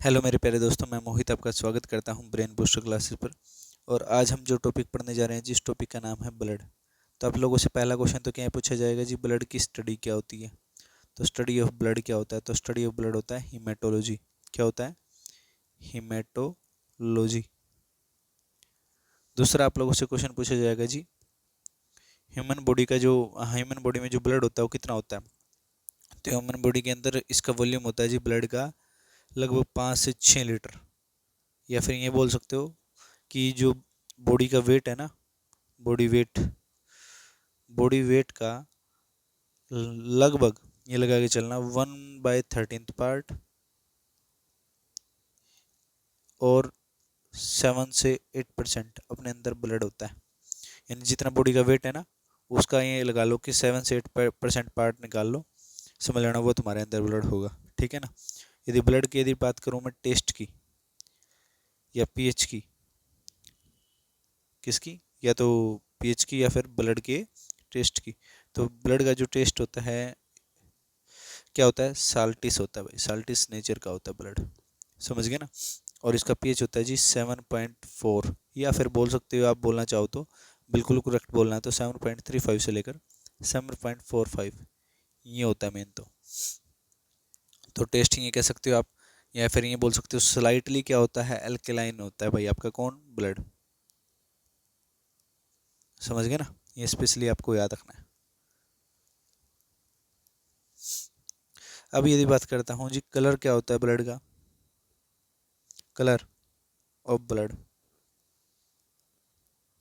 Hello मेरे प्यारे दोस्तों, मैं मोहित आपका स्वागत करता हूं ब्रेन बूस्टर क्लासेस पर। और आज हम जो टॉपिक पढ़ने जा रहे हैं, जिस टॉपिक का नाम है ब्लड। तो आप लोगों से पहला क्वेश्चन तो क्या पूछा जाएगा जी, ब्लड की स्टडी क्या होती है। तो स्टडी ऑफ ब्लड क्या होता है, तो स्टडी ऑफ ब्लड होता है हीमेटोलॉजी। क्या होता है? हीमेटोलॉजी। दूसरा आप लोगों से क्वेश्चन पूछा जाएगा जी, ह्यूमन बॉडी में जो ब्लड होता है वो कितना होता है। तो ह्यूमन बॉडी के अंदर इसका वॉल्यूम होता है जी ब्लड का लगभग 5 से 6 लीटर। या फिर ये बोल सकते हो कि जो बॉडी का वेट है ना, बॉडी वेट बॉडी वेट का लगभग, ये लगा के चलना, 1/13 पार्ट और 7 से 8% अपने अंदर ब्लड होता है। यानी जितना बॉडी का वेट है ना, उसका ये लगा लो कि 7 से 8% पार्ट निकाल लो, समझ लेना वो तुम्हारे अंदर ब्लड होगा। ठीक है ना। यदि ब्लड की यदि बात करूँ मैं टेस्ट की या पीएच की, किसकी, या तो पीएच की या फिर ब्लड के टेस्ट की। तो ब्लड का जो टेस्ट होता है क्या होता है, साल्टिस होता है भाई, साल्टिस नेचर का होता है ब्लड। समझ गए ना। और इसका पीएच होता है जी 7.4, या फिर बोल सकते हो, आप बोलना चाहो तो बिल्कुल करेक्ट बोलना है तो 7.35 से लेकर 7.45, ये होता है मेन। तो टेस्ट ये कह सकते हो आप, या फिर ये बोल सकते हो स्लाइटली क्या होता है, एल्केलाइन होता है भाई आपका कौन, ब्लड। समझ गए ना। ये स्पेशली आपको याद रखना है। अब यदि बात करता हूँ जी, कलर क्या होता है ब्लड का, कलर ऑफ ब्लड।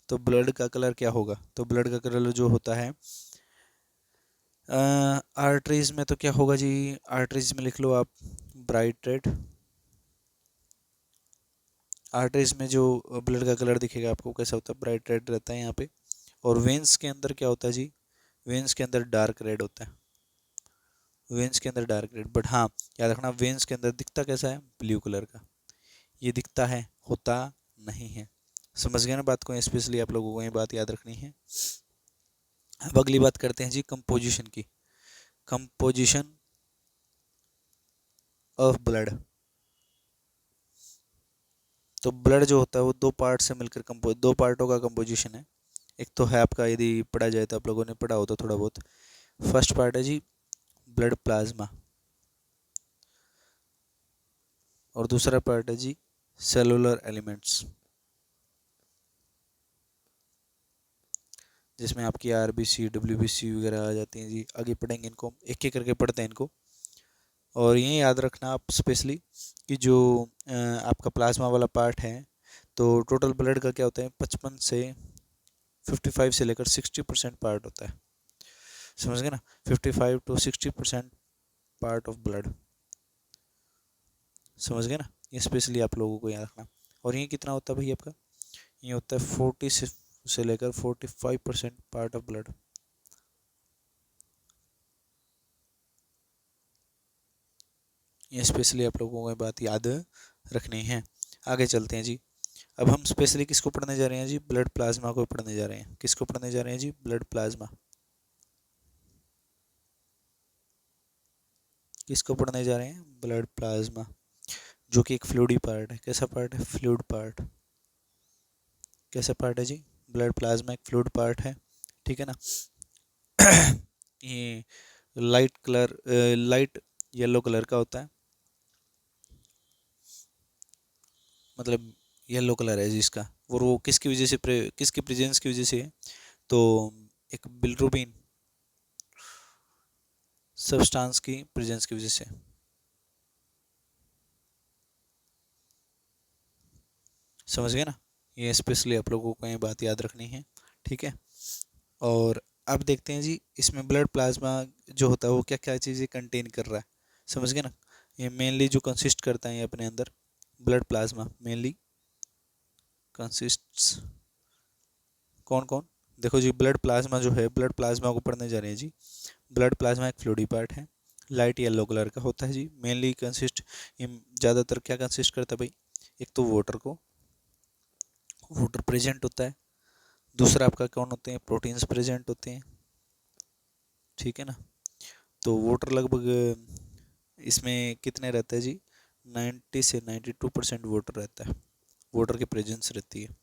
तो ब्लड का कलर क्या होगा, तो ब्लड का कलर जो होता है आर्टरीज में, तो क्या होगा जी, आर्टरीज में लिख लो आप ब्राइट रेड। आर्टरीज में जो ब्लड का कलर दिखेगा आपको कैसा होता है, ब्राइट रेड रहता है यहाँ पे। और वेंस के अंदर क्या होता है जी, वेंस के अंदर डार्क रेड होता है। वेंस के अंदर डार्क रेड, बट हाँ याद रखना, वेंस के अंदर दिखता कैसा है, ब्लू कलर का। ये दिखता है, होता नहीं है। समझ गए ना बात को, स्पेशली आप लोगों को ये बात याद रखनी है। अब अगली बात करते हैं जी कंपोजिशन की। Composition of blood. तो ब्लड जो होता है वो दो पार्ट से मिलकर दो पार्टों का कंपोजिशन है। एक तो है आपका, यदि पढ़ा जाए तो आप लोगों ने पढ़ा होता थोड़ा बहुत। फर्स्ट पार्ट है जी ब्लड प्लाज्मा, और दूसरा पार्ट है जी सेलुलर एलिमेंट्स, जिसमें आपकी आरबीसी डब्ल्यूबीसी वगैरह आ जाती हैं जी। आगे पढ़ेंगे इनको, एक एक करके पढ़ते हैं इनको। और ये याद रखना आप स्पेशली कि जो आपका प्लाज्मा वाला पार्ट है, तो टोटल ब्लड का क्या होता है, 55 से लेकर 60% पार्ट होता है। समझ गए ना, 55 to 60% पार्ट ऑफ ब्लड। समझ गए ना। ये स्पेशली आप लोगों को याद रखना। और ये कितना होता है भाई आपका, ये होता है 40 से लेकर 45% पार्ट ऑफ ब्लड। ये स्पेशली आप लोगों को ये बात याद रखनी है। आगे चलते हैं जी। अब हम स्पेशली किसको पढ़ने जा रहे हैं जी, ब्लड प्लाज्मा को पढ़ने जा रहे हैं। किसको पढ़ने जा रहे हैं जी, ब्लड प्लाज्मा। किसको पढ़ने जा रहे हैं, ब्लड प्लाज्मा, जो कि एक फ्लूइडी पार्ट है। कैसा पार्ट है, फ्लूइड पार्ट। कैसा पार्ट है जी, ब्लड प्लाज्मा एक फ्लूइड पार्ट है। ठीक है ना। ये लाइट येलो कलर का होता है, मतलब येलो कलर है जिसका। और वो किसकी वजह से किसकी प्रेजेंस की वजह से है, तो एक बिलरुबिन सब्सटेंस की प्रेजेंस की वजह से। समझ गए ना। ये स्पेशली आप लोगों को ये बात याद रखनी है। ठीक है। और अब देखते हैं जी, इसमें ब्लड प्लाज्मा जो होता है वो क्या क्या चीज़ें कंटेन कर रहा है। समझ गए ना। ये मेनली जो कंसिस्ट करता है ये अपने अंदर, ब्लड प्लाज्मा मेनली कंसिस्ट्स, कौन कौन, देखो जी, ब्लड प्लाज्मा जो है, ब्लड प्लाज्मा को पढ़ने जा रहे हैं जी। ब्लड प्लाज्मा एक फ्लूइडी पार्ट है, लाइट येलो कलर का होता है जी। मेनली कंसिस्ट, ज़्यादातर क्या कंसिस्ट करता है भाई, एक तो वाटर प्रेजेंट होता है। दूसरा आपका कौन होते हैं, प्रोटीन्स प्रेजेंट होते हैं। ठीक है ना। तो वाटर लगभग इसमें कितने रहते हैं जी, 90 से 92% वाटर रहता है, वाटर की प्रेजेंस रहती है।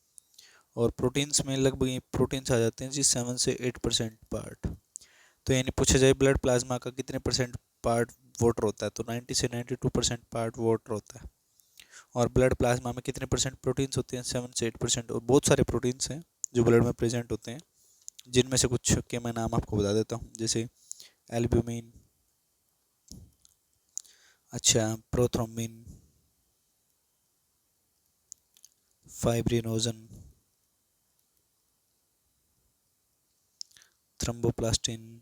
और प्रोटीन्स में लगभग ये प्रोटीन्स आ जाते हैं जी 7 से 8% पार्ट। तो यानी पूछा जाए ब्लड प्लाज्मा का कितने परसेंट पार्ट वाटर होता है, तो 90 से 92% पार्ट वाटर होता है। और ब्लड प्लाज्मा में कितने परसेंट प्रोटीन्स होते हैं, 7 से 8%। और बहुत सारे प्रोटीन्स हैं जो ब्लड में प्रेजेंट होते हैं, जिनमें से कुछ के मैं नाम आपको बता देता हूँ, जैसे एल्ब्यूमिन, अच्छा prothrombin, fibrinogen, thromboplastin,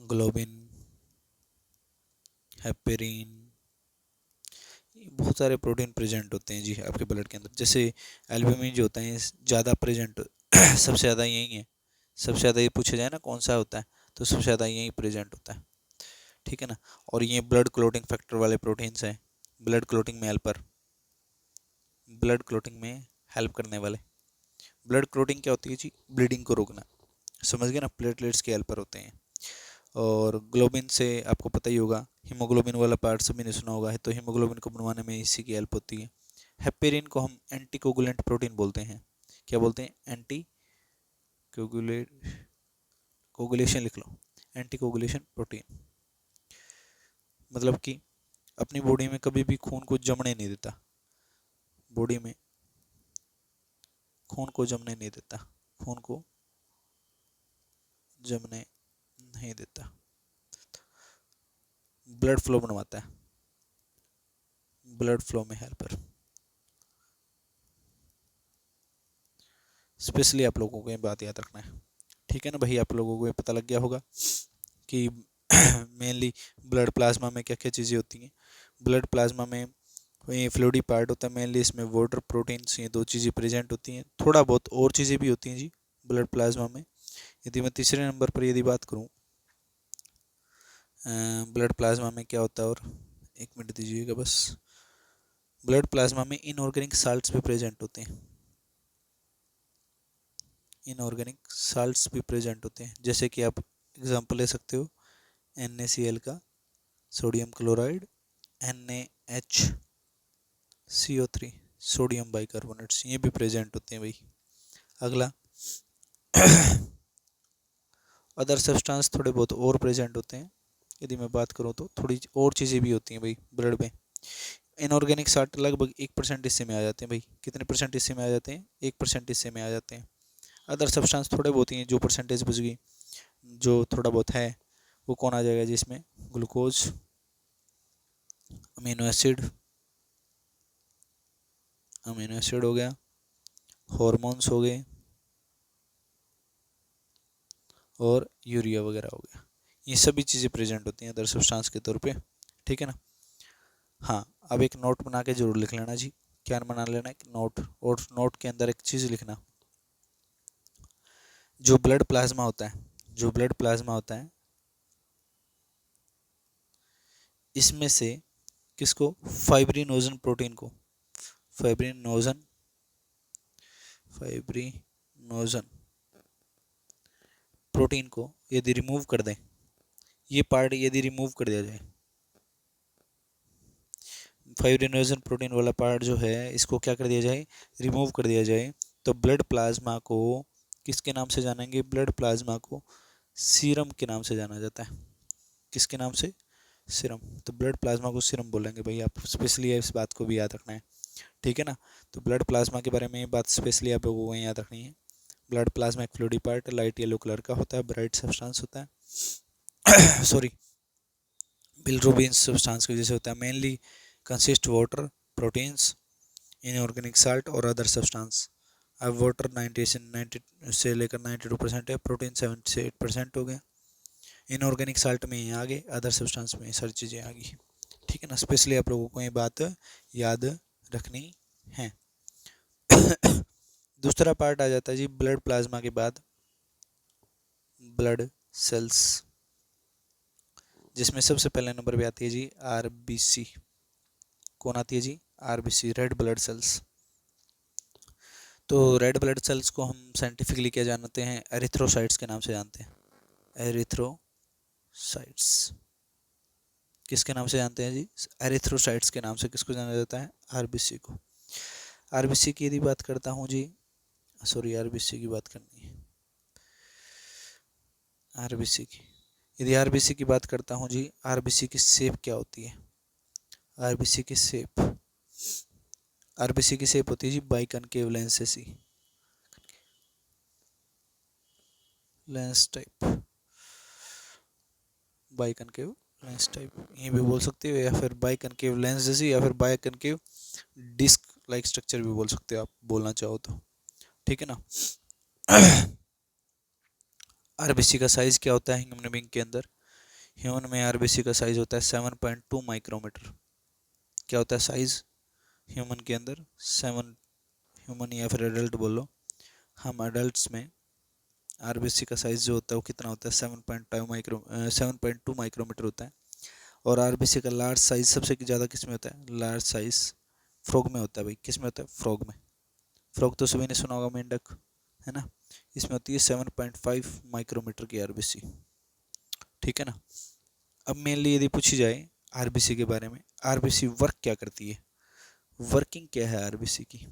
globin, heparin, बहुत सारे प्रोटीन प्रेजेंट होते हैं जी आपके ब्लड के अंदर। जैसे एल्ब्यूमिन जो होता है ज़्यादा प्रेजेंट सबसे ज़्यादा यही है, सबसे ज़्यादा ये पूछा जाए ना कौन सा होता है, तो सबसे ज़्यादा यही प्रेजेंट होता है, ठीक है ना। और ये ब्लड क्लोटिंग फैक्टर वाले प्रोटीन्स हैं, ब्लड क्लोटिंग में हेल्पर, ब्लड क्लोटिंग में हेल्प करने वाले। ब्लड क्लोटिंग क्या होती है जी, ब्लीडिंग को रोकना, समझ गए ना, प्लेटलेट्स के हेल्पर होते हैं। और ग्लोबिन से आपको पता ही होगा, हीमोग्लोबिन वाला पार्ट सभी ने सुना होगा है, तो हीमोग्लोबिन को बनवाने में इसी की हेल्प होती है। हेपेरिन को हम एंटीकोगुलेंट प्रोटीन बोलते हैं, क्या बोलते हैं, एंटी कोगुलेशन लिख लो, एंटीकोगुलेशन प्रोटीन। मतलब कि अपनी बॉडी में कभी भी खून को जमने नहीं देता, बॉडी में खून को जमने नहीं देता, खून को जमने नहीं देता, ब्लड फ्लो बनवाता है, ब्लड फ्लो में हेल्पर। स्पेशली आप लोगों को ये बात याद रखना है, ठीक है ना भाई। आप लोगों को ये पता लग गया होगा कि मेनली ब्लड प्लाज्मा में क्या क्या चीज़ें होती हैं। ब्लड प्लाज्मा में ये फ्लूइडी पार्ट होता है मेनली, इसमें वाटर, प्रोटीन्स, ये दो चीज़ें प्रेजेंट होती हैं। थोड़ा बहुत और चीज़ें भी होती हैं जी ब्लड प्लाज्मा में। यदि मैं तीसरे नंबर पर यदि बात करूँ ब्लड प्लाज्मा में क्या होता है, और एक मिनट दीजिएगा बस, ब्लड प्लाज्मा में इनऑर्गेनिक साल्ट्स भी प्रेजेंट होते हैं, इनऑर्गेनिक साल्ट्स भी प्रेजेंट होते हैं। जैसे कि आप एग्जांपल ले सकते हो NaCl का, sodium chloride, NaHCO3, sodium bicarbonates, ये भी प्रेजेंट होते हैं भाई। अगला अदर सब्सटेंस थोड़े बहुत और प्रेजेंट होते हैं, यदि मैं बात करूँ तो थोड़ी और चीज़ें भी होती हैं भाई ब्लड में। इनऑर्गेनिक साल्ट लगभग 1% हिस्से में आ जाते हैं भाई, कितने परसेंट हिस्से में आ जाते हैं, 1% हिस्से में आ जाते हैं। अदर सब्सटेंस थोड़े बहुत ही हैं, जो परसेंटेज बच गई, जो थोड़ा बहुत है वो कौन आ जाएगा जिसमें, glucose, amino acid, amino acid हो गया, हॉर्मोन्स हो गए, और यूरिया वगैरह हो गया। ये सभी चीज़ें प्रेजेंट होती हैं अदर सब्सटेंस के तौर पे, ठीक है ना। हाँ, अब एक नोट बना के जरूर लिख लेना जी, क्या बना लेना, एक नोट, और नोट के अंदर एक चीज़ लिखना, जो ब्लड प्लाज्मा होता है, जो ब्लड प्लाज्मा होता है, इसमें से किसको, फाइब्रिनोजन प्रोटीन को, फाइब्रिनोजन, फाइब्रिनोजन प्रोटीन को यदि रिमूव कर दें, ये पार्ट यदि रिमूव कर दिया जाए, फाइब्रिनोजन प्रोटीन वाला पार्ट जो है इसको क्या कर दिया जाए, रिमूव कर दिया जाए, तो ब्लड प्लाज्मा को किसके नाम से जानेंगे, ब्लड प्लाज्मा को सीरम के नाम से जाना जाता है। किसके नाम से, सीरम। तो ब्लड प्लाज्मा को सीरम बोलेंगे भाई, आप स्पेशली इस बात को भी याद रखना है, ठीक है ना। तो ब्लड प्लाज्मा के बारे में ये बात स्पेशली आप लोगों को याद रखनी है। ब्लड प्लाज्मा एक फ्लूइडी पार्ट, लाइट येलो कलर का होता है, ब्राइट सब्सटेंस होता है सॉरी, बिलरुबिन सब्सटेंस की वजह से होता है। Mainly consist water, proteins, inorganic salt और अदर सब्सटेंस। अब वाटर 90 से लेकर 92% है, प्रोटीन 7 से 8% हो गया, इनऑर्गेनिक साल्ट में आ गए, अदर सब्सटेंस में सारी चीज़ें आ गई, ठीक है ना। स्पेशली आप लोगों को ये बात याद रखनी है। दूसरा पार्ट आ जाता है जी ब्लड प्लाज्मा के बाद, ब्लड सेल्स, जिसमें सबसे पहले नंबर पे आती है जी RBC। कौन आती है जी, RBC, रेड ब्लड सेल्स। तो रेड ब्लड सेल्स को हम साइंटिफिकली क्या जानते हैं, एरिथ्रोसाइट्स के नाम से जानते हैं। एरिथ्रोसाइट्स किसके नाम से जानते हैं जी, एरिथ्रोसाइट्स के नाम से किसको जाना जाता है, आरबीसी को। आरबीसी की यदि बात करता हूँ जी, सॉरी आरबीसी की बात करनी है, आरबीसी की, यदि आरबीसी की बात करता हूँ जी, आरबीसी की शेप क्या होती है, आरबीसी की शेप, आरबीसी की शेप होती है जी बाइकनकेव लेंस जैसी, lens type, biconcave lens type ये भी बोल सकते हो, या फिर बाइकनकेव लेंस जैसी, या फिर बाइकनकेव डिस्क लाइक स्ट्रक्चर भी बोल सकते हो आप, बोलना चाहो तो, ठीक है ना। आरबीसी का साइज क्या होता है ह्यूमन बीइंग के अंदर, ह्यूमन में आरबीसी का साइज होता है 7.2 माइक्रोमीटर। क्या होता है साइज ह्यूमन के अंदर, 7, ह्यूमन या फिर एडल्ट बोलो, हम एडल्ट्स में आरबीसी का साइज जो होता है वो कितना होता है, 7.2 माइक्रोमीटर होता है। और आरबीसी का लार्ज साइज सबसे ज़्यादा किस में होता है, लार्ज साइज फ्रॉग में होता है भाई, किस में होता है, फ्रॉग में। फ्रॉग तो सभी ने सुना होगा, मेंढक है ना, इसमें होती है 7.5 माइक्रोमीटर की आरबीसी, ठीक है ना। अब मेनली यदि पूछी जाए आरबीसी के बारे में, आरबीसी वर्क क्या करती है, वर्किंग क्या है आरबीसी की,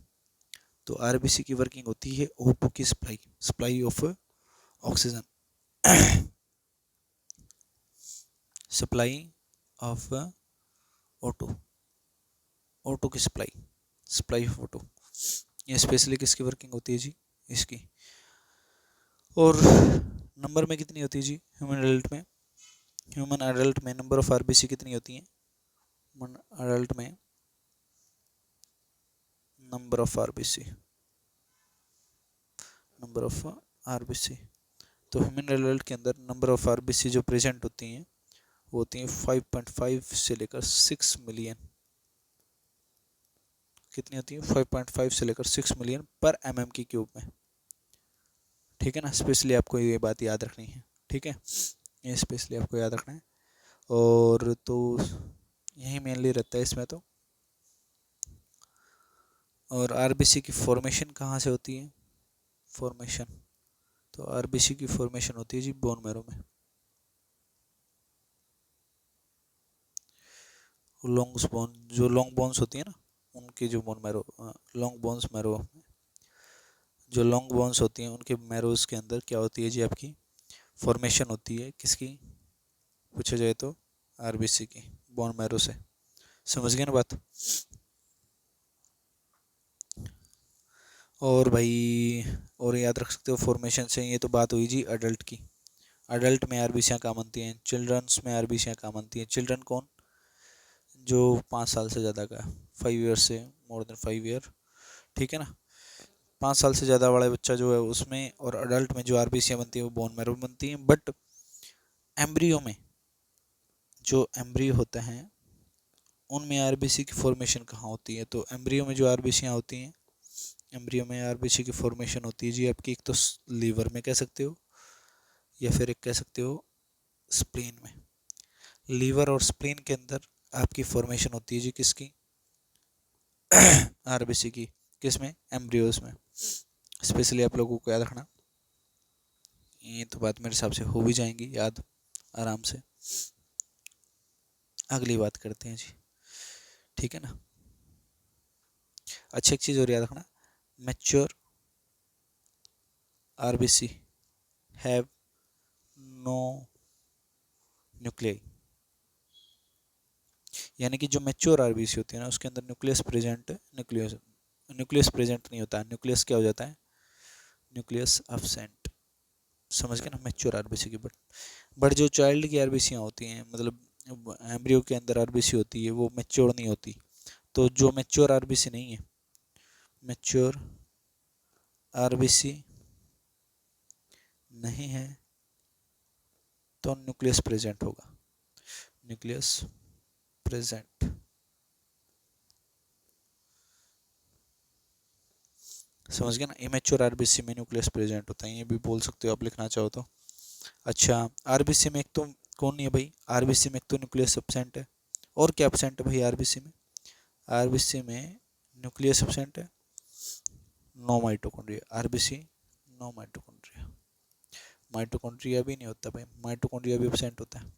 तो आरबीसी की वर्किंग होती है O2 की supply, supply of oxygen, supply of O2, O2 की सप्लाई, सप्लाई ऑफ O2, ये स्पेशली किसकी वर्किंग होती है जी, इसकी। और नंबर में कितनी होती है जी ह्यूमन एडल्ट में, ह्यूमन एडल्ट में नंबर ऑफ आरबीसी कितनी होती है, ह्यूमन एडल्ट में number of RBC, number of RBC, तो ह्यूमन एडल्ट के अंदर नंबर ऑफ आरबीसी जो प्रेजेंट होती हैं वो होती हैं 5.5 से लेकर 6 मिलियन, कितनी होती है 5.5 से लेकर 6 मिलियन पर एमएम की क्यूब में, ठीक है ना। स्पेशली आपको ये बात याद रखनी है, ठीक है, ये स्पेशली आपको याद रखना है। और तो यही मेनली रहता है इसमें तो। और आरबीसी की फॉर्मेशन कहाँ से होती है, फॉर्मेशन, तो आरबीसी की फॉर्मेशन होती है जी बोन मैरो में, लॉन्ग बोन, जो लॉन्ग बोन्स होती है ना उनकी जो bone marrow, long bones marrow, जो लॉन्ग बोन्स होती हैं उनके मैरोज के अंदर क्या होती है जी आपकी फॉर्मेशन होती है, किसकी पूछा जाए तो आरबीसी की, बोन मैरो से, समझ गए ना बात। और भाई और याद रख सकते हो फॉर्मेशन से, ये तो बात हुई जी अडल्ट की, अडल्ट में आरबीसियाँ काम बनती हैं, चिल्ड्रंस में आरबीसियाँ काम बनती हैं, चिल्ड्रन कौन, जो 5 साल से ज़्यादा का, 5 ईयर से मोर देन 5 ईयर, ठीक है ना, 5 साल से ज़्यादा वाला बच्चा जो है उसमें, और अडल्ट में जो आरबीसियाँ बनती है वो बोन मैरो में बनती हैं। बट एम्ब्रियो में, जो एम्ब्रियो होता है उनमें आरबीसी की फॉर्मेशन कहाँ होती है, तो एम्ब्रियो में जो आरबीसियाँ होती हैं, एम्ब्रियो में आरबीसी की फॉर्मेशन होती है जी आपकी, एक तो लीवर में कह सकते हो, या फिर एक कह सकते हो स्प्लीन में, लीवर और स्प्लीन के अंदर आपकी फॉर्मेशन होती है जी किसकी, आरबीसी की, किसमें, एम्ब्रियोज में। स्पेशली आप लोगों को याद रखना, ये तो बात मेरे हिसाब से हो भी जाएंगी याद आराम से। अगली बात करते हैं जी, ठीक है ना। अच्छा एक चीज़ और याद रखना, mature RBC have no nuclei, यानी कि जो मैच्योर आरबीसी होती है ना उसके अंदर nucleus present, nucleus nucleus present नहीं होता, न्यूक्लियस क्या हो जाता है, न्यूक्लियस एब्सेंट, समझ गए ना, मैच्योर आरबीसी की। बट जो चाइल्ड की आरबीसियाँ होती हैं, मतलब एम्ब्रियो के अंदर आरबीसी होती है वो मैच्योर नहीं होती, तो जो मैच्योर आरबीसी नहीं है, मैच्योर आरबीसी नहीं है तो न्यूक्लियस प्रेजेंट होगा, न्यूक्लियस प्रेजेंट, समझ गए ना, इमेच्योर आरबीसी में न्यूक्लियस प्रेजेंट होता है, ये भी बोल सकते हो आप लिखना चाहो तो। अच्छा आरबीसी में एक तो कौन नहीं है भाई, आरबीसी में एक तो न्यूक्लियस एब्सेंट है, और क्या एब्सेंट है भाई आरबीसी में, आरबीसी में न्यूक्लियस एब्सेंट है, no mitochondria, RBC no mitochondria, mitochondria भी नहीं होता भाई, माइटोकॉन्ड्रिया भी एब्सेंट होता है।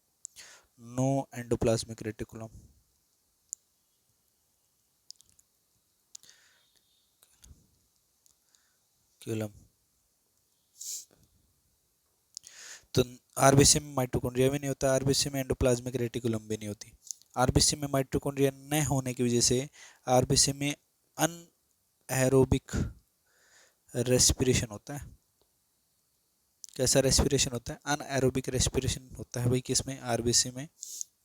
नो एंडोप्लाज्मिक रेटिकुलम, क्यूलम। तो आरबीसी में माइटोकॉन्ड्रिया भी नहीं होता, आरबीसी में एंडोप्लाज्मिक रेटिकुलम भी नहीं होती। आरबीसी में माइटोकॉन्ड्रिया न होने की वजह से आरबीसी में अनएरोबिक रेस्पिरेशन होता है। कैसा रेस्पिरेशन होता है? अनएरोबिक रेस्पिरेशन होता है भाई किसमें? आरबीसी में।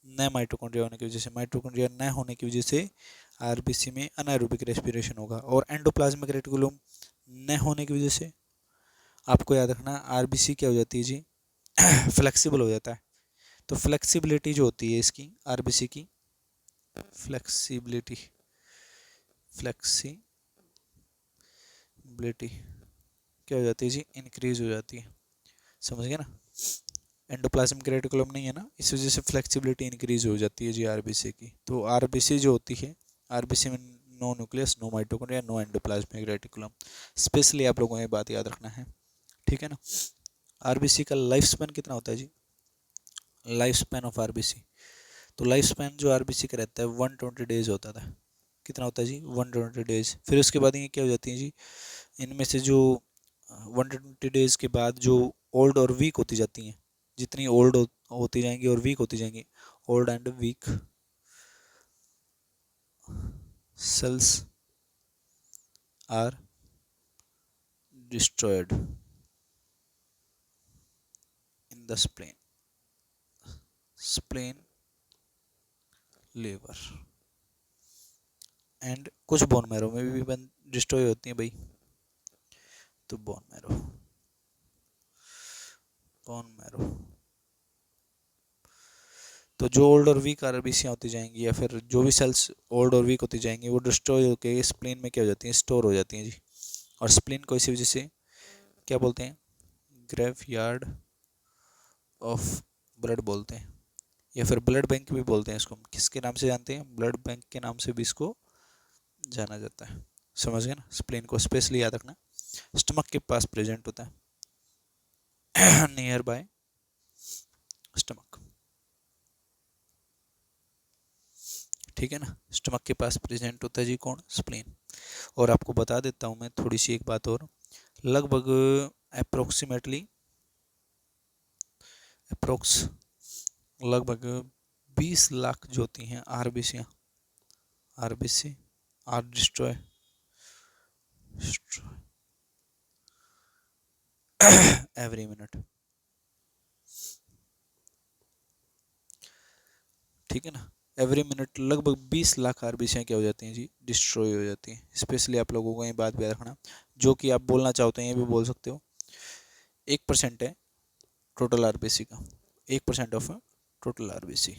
न माइटोकॉन्ड्रिया होने की वजह से, माइटोकॉन्ड्रिया न होने की वजह से आरबीसी में अनएरोबिक रेस्पिरेशन होगा। और एंडोप्लाज्मिक रेटिकुलम न होने की वजह से आपको याद रखना आरबीसी क्या हो जाती है जी? फ्लेक्सिबल हो जाता है। तो फ्लेक्सिबिलिटी जो होती है इसकी आरबीसी की, फ्लेक्सिबिलिटी, फ्लेक्सिबिलिटी क्या हो जाती है जी? इंक्रीज हो जाती है। समझ गए ना? एंडोप्लाज्मिक रेटिकुलम नहीं है ना, इस वजह से फ्लेक्सिबिलिटी इंक्रीज हो जाती है जी आरबीसी की। तो आरबीसी जो होती है, आरबीसी में no nucleus, no mitochondria, no endoplasmic reticulum. Specially आप लोगों को ये बात याद रखना है, ठीक है ना? आरबीसी का लाइफ स्पैन कितना होता है जी? लाइफ स्पैन ऑफ आरबीसी, तो लाइफ स्पैन जो आरबीसी का रहता है 120 डेज होता था। कितना होता है जी? 120 डेज। फिर उसके बाद ये क्या हो जाती है जी? इनमें से जो 120 डेज के बाद जो ओल्ड और वीक होती जाती हैं, जितनी ओल्ड होती जाएंगी और वीक होती जाएंगी, old and weak cells are destroyed in the spleen, liver and कुछ बोन मैरो में भी डिस्ट्रॉय होती हैं भाई। तो बोन मैरो, तो जो ओल्ड और वीक आरबीसी होती जाएंगी या फिर जो भी सेल्स ओल्ड और वीक होती जाएंगी वो डिस्ट्रॉय होकर स्प्लीन में क्या हो जाती हैं? स्टोर हो जाती हैं जी। और स्प्लीन को इसी वजह से क्या बोलते हैं? ग्रेवयार्ड ऑफ ब्लड बोलते हैं, या फिर ब्लड बैंक भी बोलते हैं इसको। किसके नाम से जानते हैं? ब्लड बैंक के नाम से भी इसको जाना जाता है। समझ गए ना? स्प्लीन को स्पेशली याद रखना, स्टमक के पास प्रेजेंट होता है नियर बाय स्टमक, ठीक है ना? स्टमक के पास प्रेजेंट होता है जी कौन? स्प्लीन। और आपको बता देता हूँ मैं थोड़ी सी एक बात और, लगभग अप्रोक्सीमेटली अप्रोक्स लगभग 20 लाख जो होती हैं RBC are destroy every minute, ठीक है ना? एवरी मिनट लगभग 20 लाख आरबीसी क्या हो जाती हैं जी? डिस्ट्रॉय हो जाती हैं। स्पेशली आप लोगों को ये बात भी याद रखना, जो कि आप बोलना चाहते हैं ये भी बोल सकते हो। 1% है टोटल आरबीसी का, 1% ऑफ टोटल आरबीसी।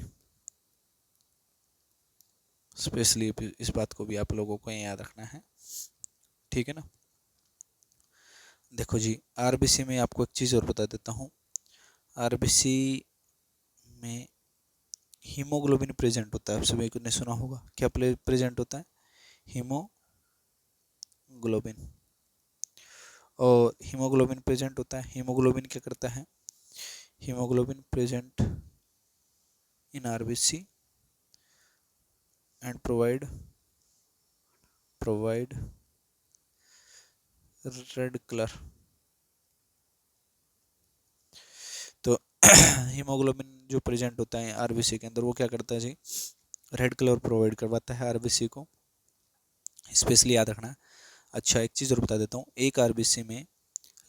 स्पेशली इस बात को भी आप लोगों को याद रखना है, ठीक है ना? देखो जी, आरबीसी में आपको एक चीज़ और बता देता हूँ। आरबीसी में हीमोग्लोबिन प्रेजेंट होता है। आप सभी ने सुना होगा, क्या प्रेजेंट होता है? हीमोग्लोबिन। और हीमोग्लोबिन प्रेजेंट होता है, हीमोग्लोबिन क्या करता है? Haemoglobin present in RBC and provide red colour. तो हीमोग्लोबिन जो प्रेजेंट होता है आरबीसी के अंदर वो क्या करता है जी? रेड कलर प्रोवाइड करवाता है आरबीसी को। स्पेशली याद रखना। अच्छा, एक चीज़ और बता देता हूँ, एक आरबीसी में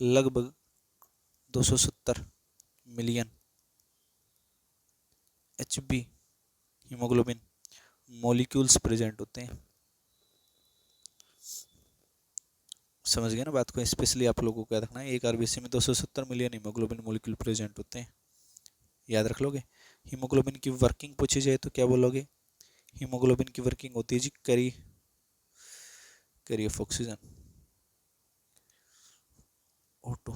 लगभग 270 million HB haemoglobin molecules present होते हैं। समझ गए ना बात को? स्पेशली आप लोगों को याद रखना है, एक आरबीसी में 270 मिलियन हीमोग्लोबिन मॉलिक्यूल प्रेजेंट होते हैं। याद रख लोगे? हीमोग्लोबिन की वर्किंग पूछी जाए तो क्या बोलोगे? हीमोग्लोबिन की वर्किंग होती है जी carry of oxygen, O2।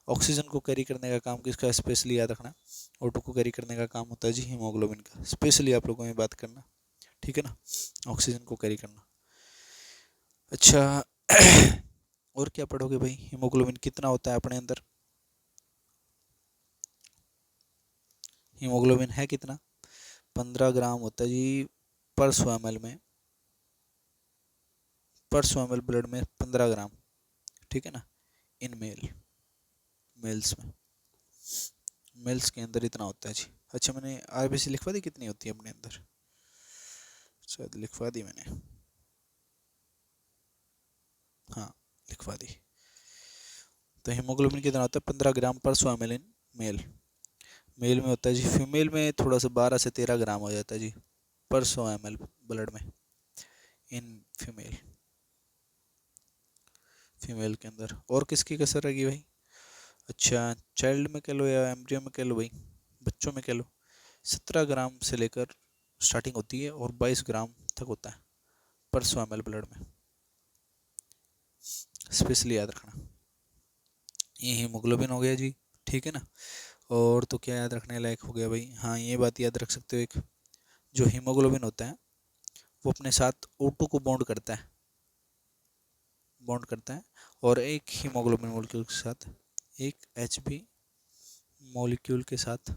Oxygen को कैरी करने का काम किसका? स्पेशली याद रखना, O2 को कैरी करने का काम होता है जी हीमोग्लोबिन का। स्पेशली आप लोगों में बात करना, ठीक है ना? ऑक्सीजन को कैरी करना। अच्छा और क्या पढ़ोगे भाई, हीमोग्लोबिन कितना होता है अपने अंदर, हीमोग्लोबिन है कितना, 15 ग्राम होता है जी पर 100 ml में, पर 100 ml ब्लड में 15 ग्राम, ठीक है ना, इन मेल्स में, मेल्स के अंदर इतना होता है जी। अच्छा मैंने आरबीसी लिखवा दी कितनी होती है अपने अंदर, शायद लिखवा दी मैंने, हाँ लिखवा दी। तो हीमोग्लोबिन कितना होता है, 15 ग्राम पर 100 ml इन मेल, मेल में होता है जी, फीमेल में थोड़ा सा 12 से 13 ग्राम हो जाता है जी पर 100 ml ब्लड में, इन फीमेल, फीमेल के अंदर। और किसकी कसर रहेगी भाई, अच्छा चाइल्ड में कह लो या एम्ब्रियो में कह लो भाई, बच्चों में कह लो, 17 ग्राम से लेकर स्टार्टिंग होती है और 22 ग्राम तक होता है पर 100 ml ब्लड में, स्पेशली याद रखना। ये हीमोग्लोबिन हो गया जी, ठीक है ना। और तो क्या याद रखने लायक हो गया भाई, हाँ ये बात याद रख सकते हो, एक जो हीमोग्लोबिन होता है वो अपने साथ O2 को बॉन्ड करता है, बॉन्ड करता है, और एक हीमोग्लोबिन मॉलिक्यूल के साथ एक Hb मॉलिक्यूल के साथ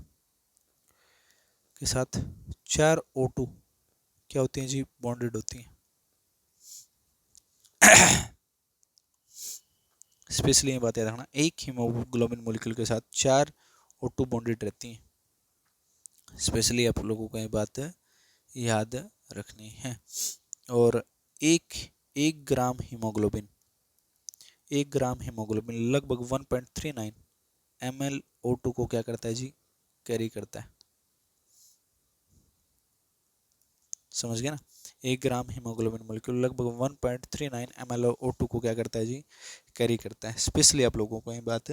4 O2 क्या होती हैं जी, बॉन्डेड होती हैं। स्पेशली ये बात याद रखना, एक हीमोग्लोबिन मॉलिक्यूल के साथ 4 O2 बॉन्डेड रहती हैं, स्पेशली आप लोगों को ये बात याद रखनी है। और एक एक ग्राम हीमोग्लोबिन, 1 ग्राम हीमोग्लोबिन लगभग 1.39 ml O2 को क्या करता है जी, कैरी करता है, समझ गए ना। 1 ग्राम हीमोग्लोबिन मोलिक्यूल लगभग 1.39 ml O2 को क्या करता है जी, कैरी करता है। स्पेशली आप लोगों को ये बात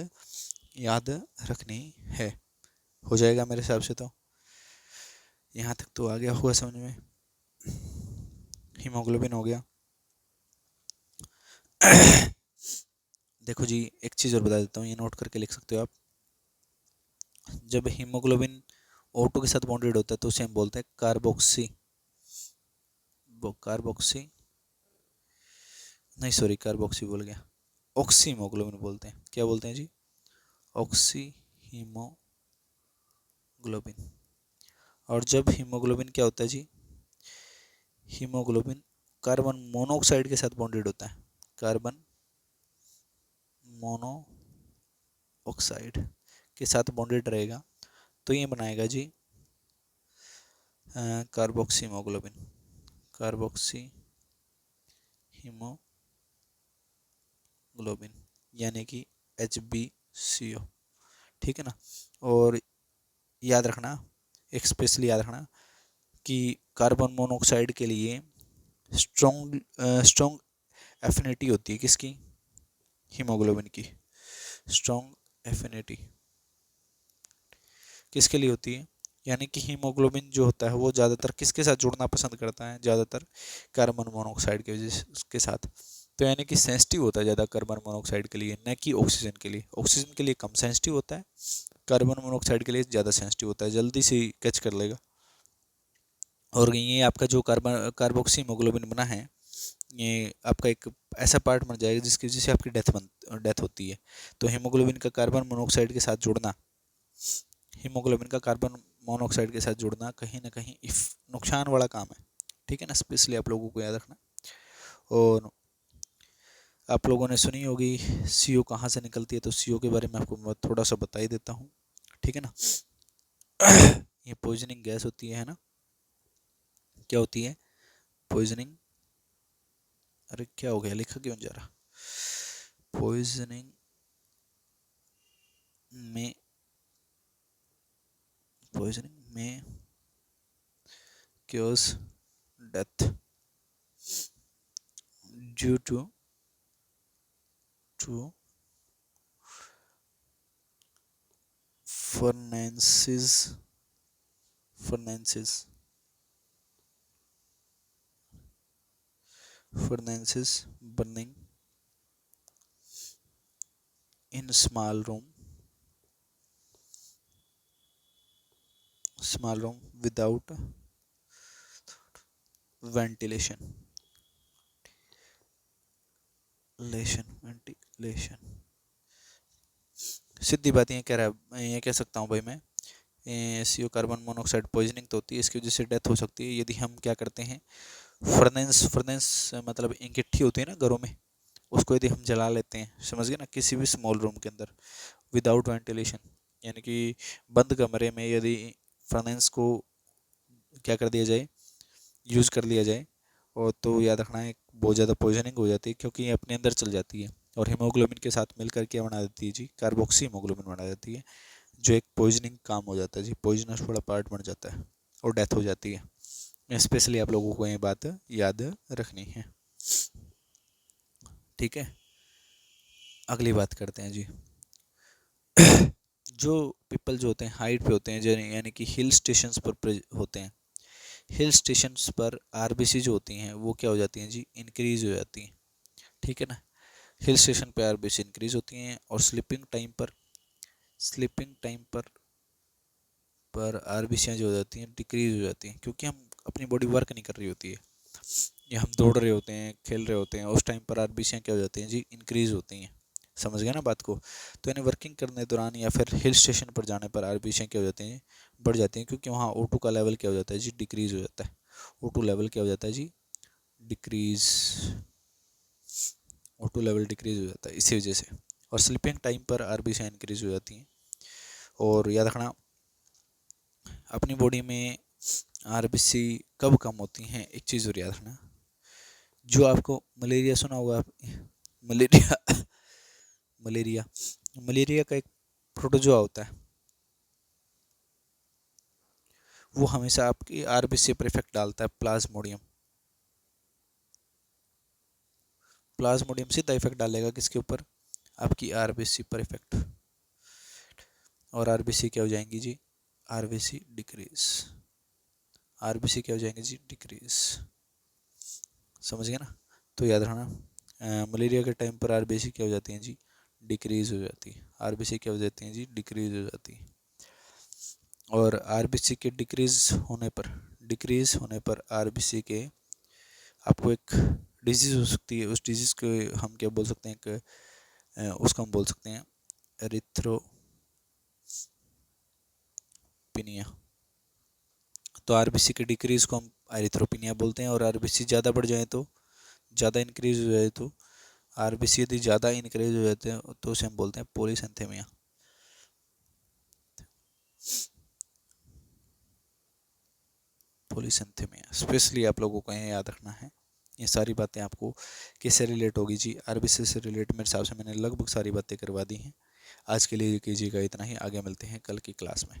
याद रखनी है। हो जाएगा मेरे हिसाब से, तो यहाँ तक तो आ गया होगा समझ में, हीमोग्लोबिन हो गया। देखो जी एक चीज़ और बता देता हूँ, ये नोट करके लिख सकते हो आप, जब हीमोग्लोबिन O2 के साथ बॉन्डेड होता है तो उसे हम बोलते हैं कार्बोक्सी, कार्बोक्सी नहीं सॉरी कार्बोक्सी बोल गया, ऑक्सी हीमोग्लोबिन बोलते हैं, क्या बोलते हैं जी, ऑक्सी हीमोग्लोबिन। और जब हीमोग्लोबिन क्या होता है जी, हीमोग्लोबिन कार्बन मोनोऑक्साइड के साथ बॉन्डेड होता है, कार्बन मोनोऑक्साइड के साथ बॉन्डेड रहेगा तो ये बनाएगा जी कार्बोक्सी हीमोग्लोबिन, कार्बोक्सी हीमोग्लोबिन यानी कि HbCO, ठीक है ना। और याद रखना, एक स्पेशली याद रखना कि कार्बन मोनोऑक्साइड के लिए स्ट्रॉन्ग एफिनिटी होती है किसकी, हीमोग्लोबिन की, स्ट्रॉन्ग एफिनिटी किसके लिए होती है, यानी कि हीमोग्लोबिन जो होता है वो ज़्यादातर किसके साथ जुड़ना पसंद करता है, ज़्यादातर कार्बन मोनोऑक्साइड के वजह के साथ। तो यानी कि सेंसिटिव होता है ज़्यादा कार्बन मोनोऑक्साइड के लिए, न कि ऑक्सीजन के लिए। ऑक्सीजन के लिए कम सेंसिटिव होता है, कार्बन मोनोऑक्साइड के लिए ज़्यादा सेंसिटिव होता है, जल्दी से कैच कर लेगा। और ये आपका जो कार्बोक्सी हीमोग्लोबिन बना है, ये आपका एक ऐसा पार्ट बन जाएगा जिसकी वजह से आपकी डेथ होती है। तो हीमोग्लोबिन का कार्बन मोनोऑक्साइड के साथ जुड़ना, हीमोग्लोबिन का कार्बन मोनोऑक्साइड के साथ जुड़ना कहीं ना कहीं नुकसान वाला काम है, ठीक है ना, स्पेशली आप लोगों को याद रखना। और आप लोगों ने सुनी होगी CO कहाँ से निकलती है, तो CO के बारे में आपको मैं थोड़ा सा बता ही देता हूँ, ठीक है ना। ये पॉइजनिंग गैस होती है ना, क्या होती है, पॉइजनिंग, अरे क्या हो गया लिखा क्यों जा रहा, पॉइजनिंग में, पॉइजनिंग में causes death due to furnaces furnaces furnaces burning in small room without ventilation, लेशन, वेंटिलेशन। सीधी बात ये कह रहा है, ये कह सकता हूँ भाई मैं, CO कार्बन मोनोऑक्साइड पॉइजनिंग तो होती है, इसकी वजह से डेथ हो सकती है यदि हम क्या करते हैं, फर्नेंस, मतलब इंगिट्ठी होती है ना घरों में, उसको यदि हम जला लेते हैं, समझ गए ना, किसी भी स्मॉल रूम के अंदर विदाउट वेंटिलेशन, यानी कि बंद कमरे में यदि फर्नेंस को क्या कर दिया जाए, यूज़ कर लिया जाए, और तो याद रखना है बहुत ज़्यादा पॉइजनिंग हो जाती है, क्योंकि ये अपने अंदर चल जाती है और हीमोग्लोबिन के साथ मिलकर क्या बना देती है जी, कार्बोक्सी हीमोग्लोबिन बना देती है, जो एक पॉइजनिंग काम हो जाता है जी, पॉइजनस वाला पार्ट बन जाता है और डेथ हो जाती है। स्पेशली आप लोगों को ये बात याद रखनी है, ठीक है। अगली बात करते हैं जी। जो पीपल जो होते हैं हाइट पे होते हैं, यानी कि हिल स्टेशंस पर होते हैं, हिल स्टेशंस पर आरबीसी जो होती हैं वो क्या हो जाती हैं जी, इंक्रीज हो जाती हैं, ठीक है ना। हिल स्टेशन पे आरबीसी इंक्रीज होती हैं, और स्लीपिंग टाइम पर आरबीसी जो हो जाती हैं डिक्रीज हो जाती हैं, क्योंकि हम अपनी बॉडी वर्क नहीं कर रही होती है, या हम दौड़ रहे होते हैं, खेल रहे होते हैं, उस टाइम पर आरबीसी क्या हो जाती हैं जी, इंक्रीज होती हैं। समझ गए ना बात को। तो यानी वर्किंग करने दौरान या फिर हिल स्टेशन पर जाने पर आरबीसी क्या हो जाती हैं, बढ़ जाती हैं, क्योंकि वहाँ O2 का लेवल क्या हो जाता है जी, डिक्रीज हो जाता है। O2 लेवल क्या हो जाता है जी, डिक्रीज, O2 लेवल डिक्रीज हो जाता है इसी वजह से। और स्लीपिंग टाइम पर आरबीसी इंक्रीज हो जाती हैं। और याद रखना अपनी बॉडी में आरबीसी कब कम होती हैं, एक चीज़ और याद रखना, जो आपको मलेरिया सुना होगा आप, मलेरिया मलेरिया मलेरिया का एक प्रोटोजोआ होता है, वो हमेशा आपकी आरबीसी पर इफेक्ट डालता है, प्लाज्मोडियम। प्लाज्मोडियम सीधा इफेक्ट डालेगा किसके ऊपर, आपकी आरबीसी पर इफेक्ट, और आरबीसी क्या हो जाएंगी जी, आरबीसी डिक्रीज, आरबीसी क्या हो जाएंगे जी, डिक्रीज। समझ गए ना। तो याद रखना मलेरिया के टाइम पर आरबीसी क्या हो जाती हैं जी, डिक्रीज हो जाती है, आरबीसी क्या हो जाती हैं जी, डिक्रीज हो जाती है। और आरबीसी के डिक्रीज होने पर आरबीसी के आपको एक डिजीज़ हो सकती है, उस डिजीज़ को हम क्या बोल सकते हैं, उसको हम बोल सकते हैं एरिथ्रोपिनिया। तो आरबीसी के डिक्रीज को हम एरिथ्रोपिनिया बोलते हैं, और आरबीसी ज़्यादा बढ़ जाए तो, ज़्यादा इंक्रीज हो जाए तो, आरबीसी यदि ज़्यादा इंक्रीज हो जाते हैं तो उसे हम बोलते हैं पॉलीसेंथेमिया। पॉलीसेंथेमिया स्पेशली आप लोगों को ये याद रखना है। ये सारी बातें आपको किससे रिलेट होगी जी, आरबीसी से रिलेट मेरे हिसाब से मैंने लगभग सारी बातें करवा दी हैं। आज के लिए कीजिएगा इतना ही, आगे मिलते हैं कल की क्लास में।